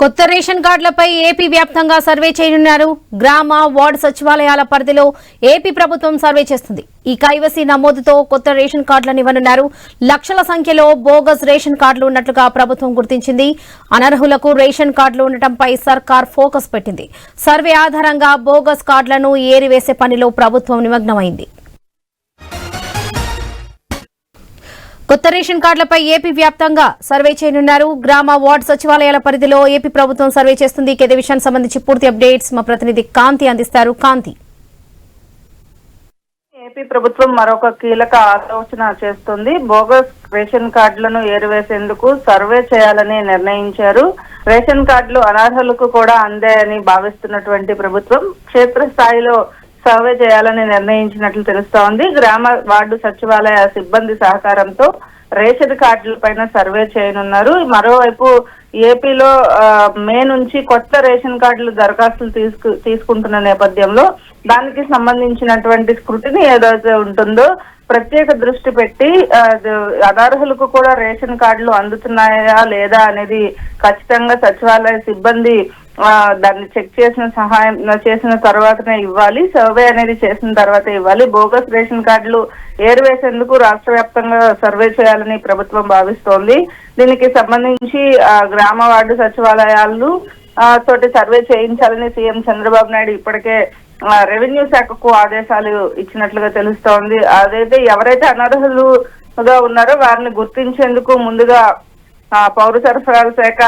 కొత్త ration కార్డులపై AP వ్యాప్తంగా survey చేయనున్నారు. గ్రామ వార్డు సచివాలయాల పరిధిలో ఏపీ ప్రభుత్వం సర్వే చేస్తుంది. ఈ కైవసీ నమోదుతో కొత్త రేషన్ కార్డులను ఇవ్వనున్నారు. లక్షల సంఖ్యలో బోగస్ రేషన్ కార్డులు ఉన్నట్లుగా ప్రభుత్వం గుర్తించింది. అనర్హులకు రేషన్ కార్డులు ఉండటంపై సర్కార్ ఫోకస్ పెట్టింది. సర్వే ఆధారంగా బోగస్ కార్డులను ఏరివేసే పనిలో ప్రభుత్వం నిమగ్నమైంది. కొత్త రేషన్ కార్డులపై ఏపీ వ్యాప్తంగా సర్వే చేయనున్నారు. గ్రామ వార్డు సచివాలయాల పరిధిలో ఏపీ ప్రభుత్వం సర్వే చేస్తుంది. ఇదే విషయానికి సంబంధించి పూర్తి అప్డేట్స్ మా ప్రతినిధి కాంతి అందిస్తారు. కాంతి, ఏపీ ప్రభుత్వం మరొక కీలక ఆలోచన చేస్తుంది. బోగస్ రేషన్ కార్డులను ఏరివేసేందుకు సర్వే చేయాలని నిర్ణయించారు. రేషన్ కార్డులు అనర్హులకు కూడా అందాయని భావిస్తున్నటువంటి ప్రభుత్వం క్షేత్రస్థాయిలో సర్వే చేయాలని నిర్ణయించినట్లు తెలుస్తోంది. గ్రామ వార్డు సచివాలయ సిబ్బంది సహకారంతో రేషన్ కార్డుల పైన సర్వే చేయనున్నారు. మరోవైపు ఏపీలో మే నుంచి కొత్త రేషన్ కార్డులు దరఖాస్తులు తీసుకుంటున్న నేపథ్యంలో దానికి సంబంధించినటువంటి స్క్రూటినీ ఏదైతే ఉంటుందో ప్రత్యేక దృష్టి పెట్టి అనర్హులకు కూడా రేషన్ కార్డులు అందుతున్నాయా లేదా అనేది ఖచ్చితంగా సచివాలయ సిబ్బంది దాన్ని చెక్ చేసిన తర్వాతనే ఇవ్వాలి. సర్వే అనేది చేసిన తర్వాత ఇవ్వాలి. బోగస్ రేషన్ కార్డులు ఏరివేసేందుకు రాష్ట్ర వ్యాప్తంగా సర్వే చేయాలని ప్రభుత్వం భావిస్తోంది. దీనికి సంబంధించి గ్రామ వార్డు సచివాలయాలు తోటి సర్వే చేయించాలని సీఎం చంద్రబాబు నాయుడు ఇప్పటికే రెవెన్యూ శాఖకు ఆదేశాలు ఇచ్చినట్లుగా తెలుస్తోంది. అదైతే ఎవరైతే అనర్హులుగా ఉన్నారో వారిని గుర్తించేందుకు ముందుగా పౌర సరఫరాల శాఖ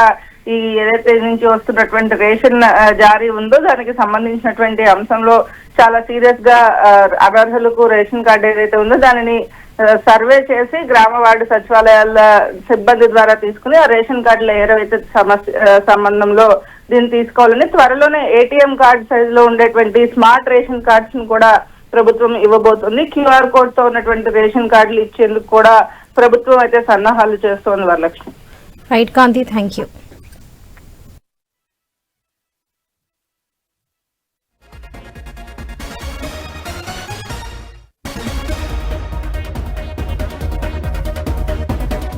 ఈ ఏదైతే నుంచి వస్తున్నటువంటి రేషన్ జారీ ఉందో దానికి సంబంధించినటువంటి అంశంలో చాలా సీరియస్ గా అనర్హులకు రేషన్ కార్డు ఏదైతే ఉందో దానిని సర్వే చేసి గ్రామ వార్డు సచివాలయాల సిబ్బంది ద్వారా తీసుకుని ఆ రేషన్ కార్డుల ఏరైతే సంబంధంలో దీన్ని తీసుకోవాలని త్వరలోనే ఏటీఎం కార్డు సైజులో ఉండేటువంటి స్మార్ట్ రేషన్ కార్డ్స్ ను కూడా ప్రభుత్వం ఇవ్వబోతుంది. QR కోడ్ తో ఉన్నటువంటి రేషన్ కార్డులు ఇచ్చేందుకు కూడా ప్రభుత్వం అయితే సన్నాహాలు చేస్తోంది. Varalakshmi. Right Kanti, thank you.